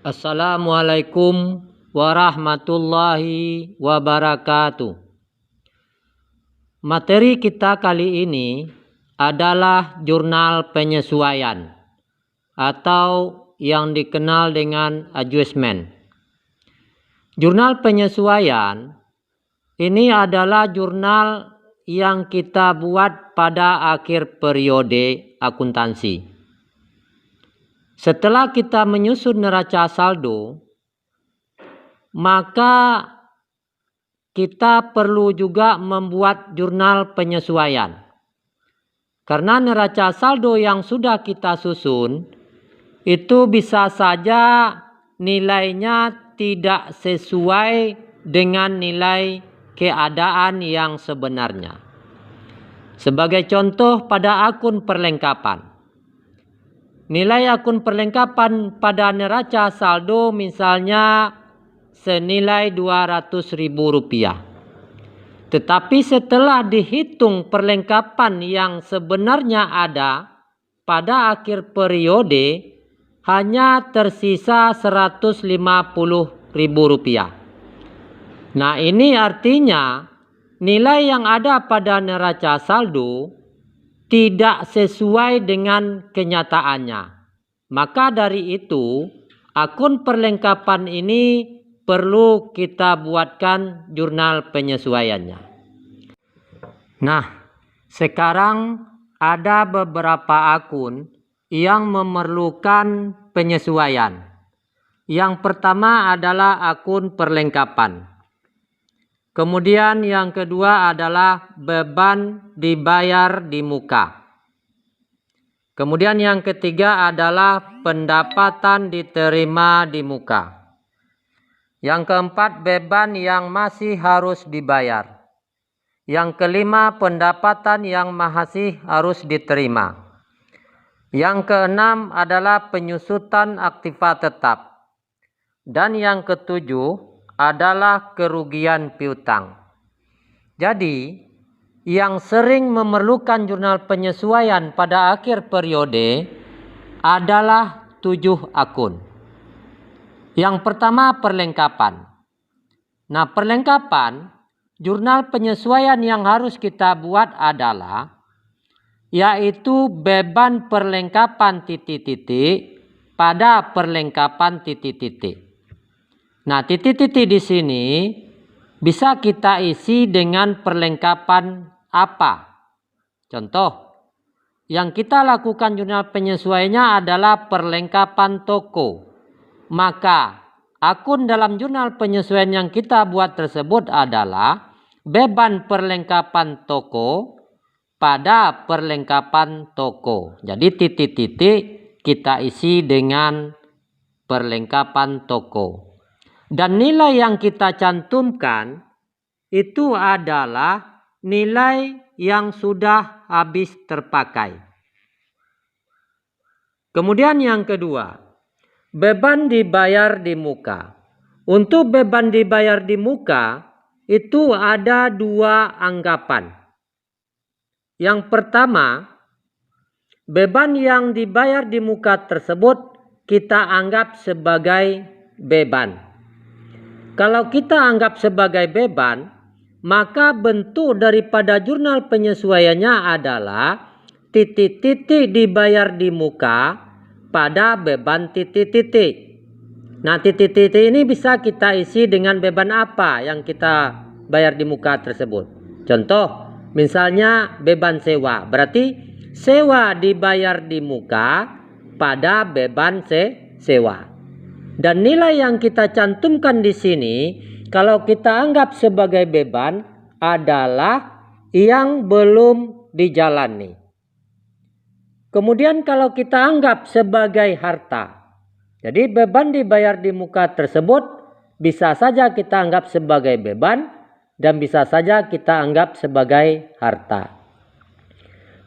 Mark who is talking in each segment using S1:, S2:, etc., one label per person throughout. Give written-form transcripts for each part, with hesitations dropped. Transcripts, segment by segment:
S1: Assalamualaikum warahmatullahi wabarakatuh. Materi kita kali ini adalah jurnal penyesuaian atau yang dikenal dengan adjustment. Jurnal penyesuaian ini adalah jurnal yang kita buat pada akhir periode akuntansi. Setelah kita menyusun neraca saldo, maka kita perlu juga membuat jurnal penyesuaian. Karena neraca saldo yang sudah kita susun, itu bisa saja nilainya tidak sesuai dengan nilai keadaan yang sebenarnya. Sebagai contoh pada akun perlengkapan. Nilai akun perlengkapan pada neraca saldo misalnya senilai Rp200.000. Tetapi setelah dihitung perlengkapan yang sebenarnya ada pada akhir periode hanya tersisa Rp150.000. Nah, ini artinya nilai yang ada pada neraca saldo tidak sesuai dengan kenyataannya. Maka dari itu, akun perlengkapan ini perlu kita buatkan jurnal penyesuaiannya. Nah, sekarang ada beberapa akun yang memerlukan penyesuaian. Yang pertama adalah akun perlengkapan. Kemudian yang kedua adalah beban dibayar di muka. Kemudian yang ketiga adalah pendapatan diterima di muka. Yang keempat, beban yang masih harus dibayar. Yang kelima, pendapatan yang masih harus diterima. Yang keenam adalah penyusutan aktiva tetap. Dan yang ketujuh adalah kerugian piutang. Jadi, yang sering memerlukan jurnal penyesuaian pada akhir periode adalah 7 akun. Yang pertama, perlengkapan. Nah, perlengkapan, jurnal penyesuaian yang harus kita buat adalah yaitu beban perlengkapan titik-titik pada perlengkapan titik-titik. Nah, titik-titik di sini bisa kita isi dengan perlengkapan apa? Contoh, yang kita lakukan jurnal penyesuaiannya adalah perlengkapan toko. Maka, akun dalam jurnal penyesuaian yang kita buat tersebut adalah beban perlengkapan toko pada perlengkapan toko. Jadi, titik-titik kita isi dengan perlengkapan toko. Dan nilai yang kita cantumkan itu adalah nilai yang sudah habis terpakai. Kemudian yang kedua, beban dibayar di muka. Untuk beban dibayar di muka itu ada 2 anggapan. Yang pertama, beban yang dibayar di muka tersebut kita anggap sebagai beban. Kalau kita anggap sebagai beban, maka bentuk daripada jurnal penyesuaiannya adalah titik-titik dibayar di muka pada beban titik-titik. Nah, titik-titik ini bisa kita isi dengan beban apa yang kita bayar di muka tersebut. Contoh, misalnya beban sewa. Berarti sewa dibayar di muka pada beban sewa. Dan nilai yang kita cantumkan di sini, kalau kita anggap sebagai beban, adalah yang belum dijalani. Kemudian kalau kita anggap sebagai harta, jadi beban dibayar di muka tersebut bisa saja kita anggap sebagai beban dan bisa saja kita anggap sebagai harta.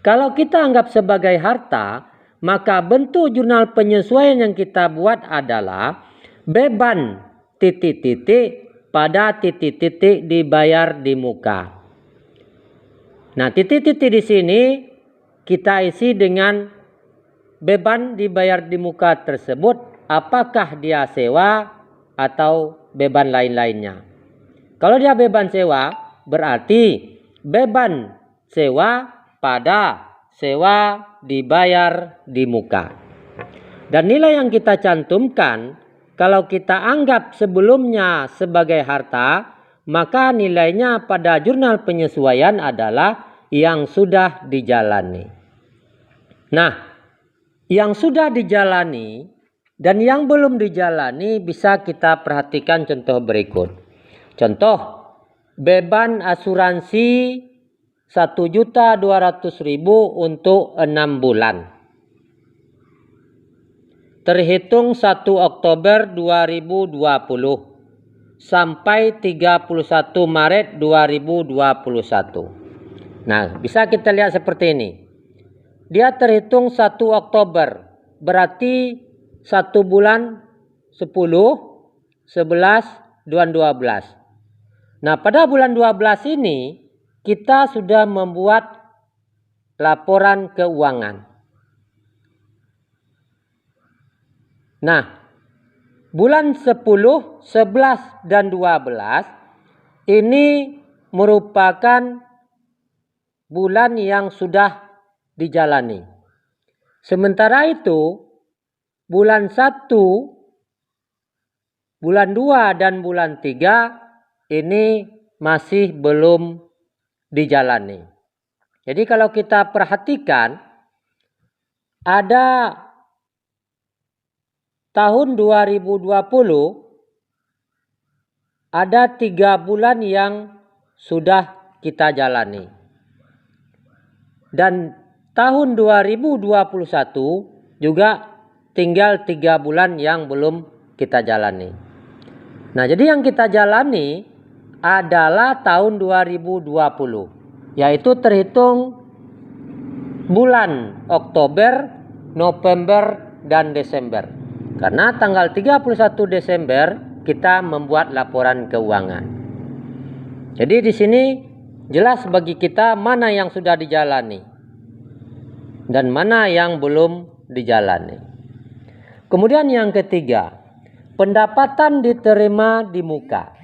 S1: Kalau kita anggap sebagai harta, maka bentuk jurnal penyesuaian yang kita buat adalah beban titik-titik pada titik-titik dibayar di muka. Nah, titik-titik di sini kita isi dengan beban dibayar di muka tersebut apakah dia sewa atau beban lain-lainnya. Kalau dia beban sewa, berarti beban sewa pada sewa dibayar di muka. Dan nilai yang kita cantumkan, kalau kita anggap sebelumnya sebagai harta, maka nilainya pada jurnal penyesuaian adalah yang sudah dijalani. Nah, yang sudah dijalani dan yang belum dijalani bisa kita perhatikan contoh berikut. Contoh, beban asuransi 1.200.000 untuk 6 bulan. Terhitung 1 Oktober 2020 sampai 31 Maret 2021. Nah, bisa kita lihat seperti ini. Dia terhitung 1 Oktober, berarti 1 bulan 10, 11, dan 12. Nah, pada bulan 12 ini kita sudah membuat laporan keuangan. Nah, bulan 10, 11, dan 12 ini merupakan bulan yang sudah dijalani. Sementara itu, bulan 1, bulan 2, dan bulan 3 ini masih belum dijalani. Jadi kalau kita perhatikan, ada tahun 2020 ada 3 bulan yang sudah kita jalani. Dan tahun 2021 juga tinggal 3 bulan yang belum kita jalani. Nah, jadi yang kita jalani adalah tahun 2020, yaitu terhitung bulan Oktober, November, dan Desember. Karena tanggal 31 Desember kita membuat laporan keuangan. Jadi di sini jelas bagi kita mana yang sudah dijalani dan mana yang belum dijalani. Kemudian yang ketiga, pendapatan diterima di muka.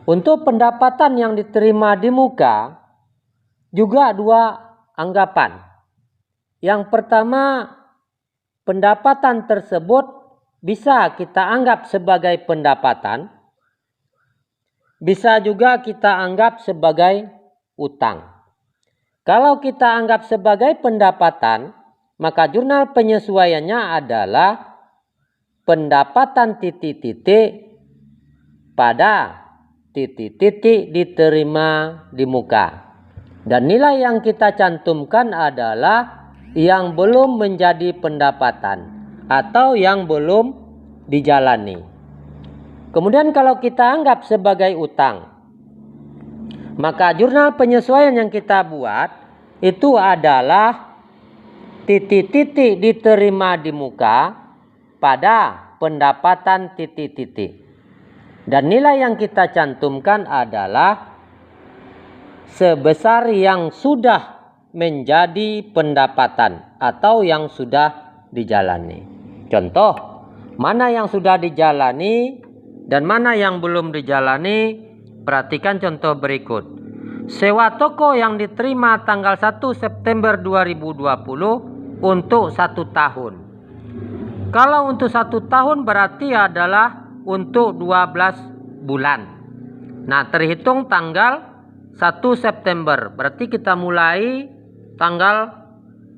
S1: Untuk pendapatan yang diterima di muka juga 2 anggapan. Yang pertama, pendapatan tersebut bisa kita anggap sebagai pendapatan, bisa juga kita anggap sebagai utang. Kalau kita anggap sebagai pendapatan, maka jurnal penyesuaiannya adalah pendapatan titik-titik pada titik-titik diterima di muka. Dan nilai yang kita cantumkan adalah yang belum menjadi pendapatan atau yang belum dijalani. Kemudian kalau kita anggap sebagai utang, maka jurnal penyesuaian yang kita buat itu adalah titik-titik diterima di muka pada pendapatan titik-titik. Dan nilai yang kita cantumkan adalah sebesar yang sudah menjadi pendapatan atau yang sudah dijalani. Contoh, mana yang sudah dijalani dan mana yang belum dijalani, perhatikan contoh berikut. Sewa toko yang diterima tanggal 1 September 2020 untuk 1 tahun. Kalau untuk 1 tahun berarti adalah untuk 12 bulan. Nah, terhitung tanggal 1 September. Berarti kita mulai tanggal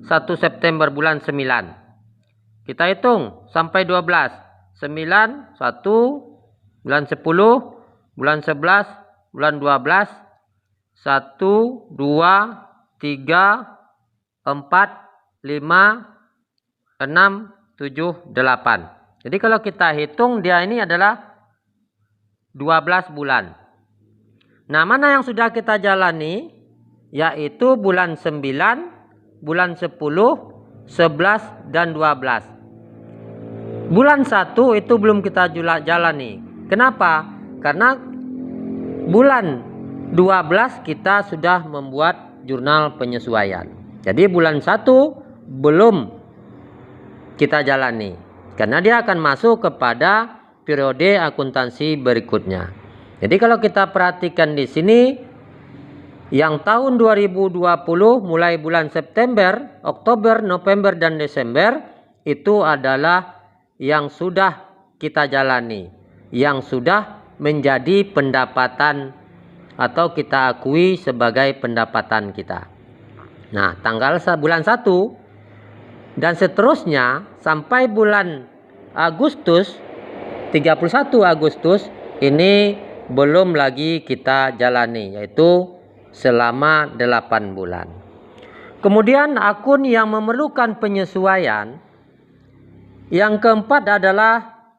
S1: 1 September bulan 9. Kita hitung sampai 12. 9, 1, bulan 10, bulan 11, bulan 12, 1, 2, 3, 4, 5, 6, 7, 8. Jadi kalau kita hitung dia ini adalah 12 bulan. Nah, mana yang sudah kita jalani? Yaitu bulan 9, bulan 10, 11, dan 12. Bulan 1 itu belum kita jalani. Kenapa? Karena bulan 12 kita sudah membuat jurnal penyesuaian. Jadi bulan 1 belum kita jalani. karena dia akan masuk kepada periode akuntansi berikutnya. Jadi kalau kita perhatikan di sini, yang tahun 2020 mulai bulan September, Oktober, November, dan Desember itu adalah yang sudah kita jalani, yang sudah menjadi pendapatan atau kita akui sebagai pendapatan kita. Nah, bulan 1 dan seterusnya sampai bulan Agustus, 31 Agustus ini belum lagi kita jalani, yaitu selama 8 bulan. Kemudian akun yang memerlukan penyesuaian yang keempat adalah,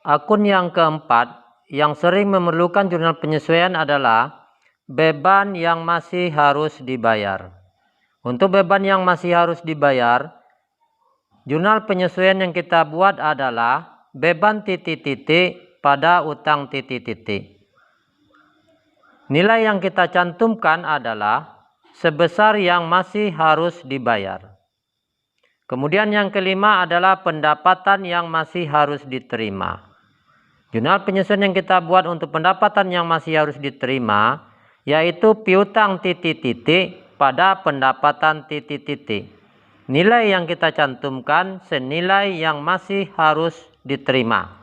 S1: akun yang keempat yang sering memerlukan jurnal penyesuaian adalah beban yang masih harus dibayar. Untuk beban yang masih harus dibayar, jurnal penyesuaian yang kita buat adalah beban titik-titik pada utang titik-titik. Nilai yang kita cantumkan adalah sebesar yang masih harus dibayar. Kemudian yang kelima adalah pendapatan yang masih harus diterima. Jurnal penyesuaian yang kita buat untuk pendapatan yang masih harus diterima yaitu piutang titik-titik pada pendapatan titik-titik. Nilai yang kita cantumkan senilai yang masih harus diterima.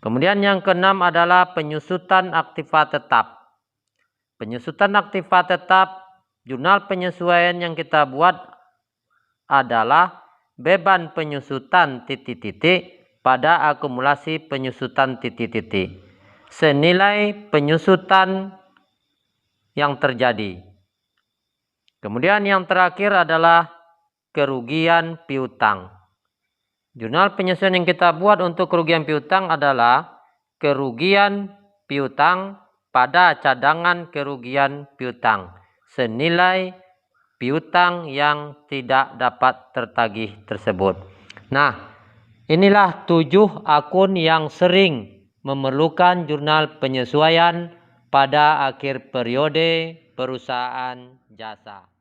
S1: Kemudian yang keenam adalah penyusutan aktiva tetap. Penyusutan aktiva tetap, jurnal penyesuaian yang kita buat adalah beban penyusutan titik-titik pada akumulasi penyusutan titik-titik senilai penyusutan yang terjadi. Kemudian yang terakhir adalah kerugian piutang. Jurnal penyesuaian yang kita buat untuk kerugian piutang adalah kerugian piutang pada cadangan kerugian piutang senilai piutang yang tidak dapat tertagih tersebut. Nah, inilah 7 akun yang sering memerlukan jurnal penyesuaian pada akhir periode perusahaan jasa.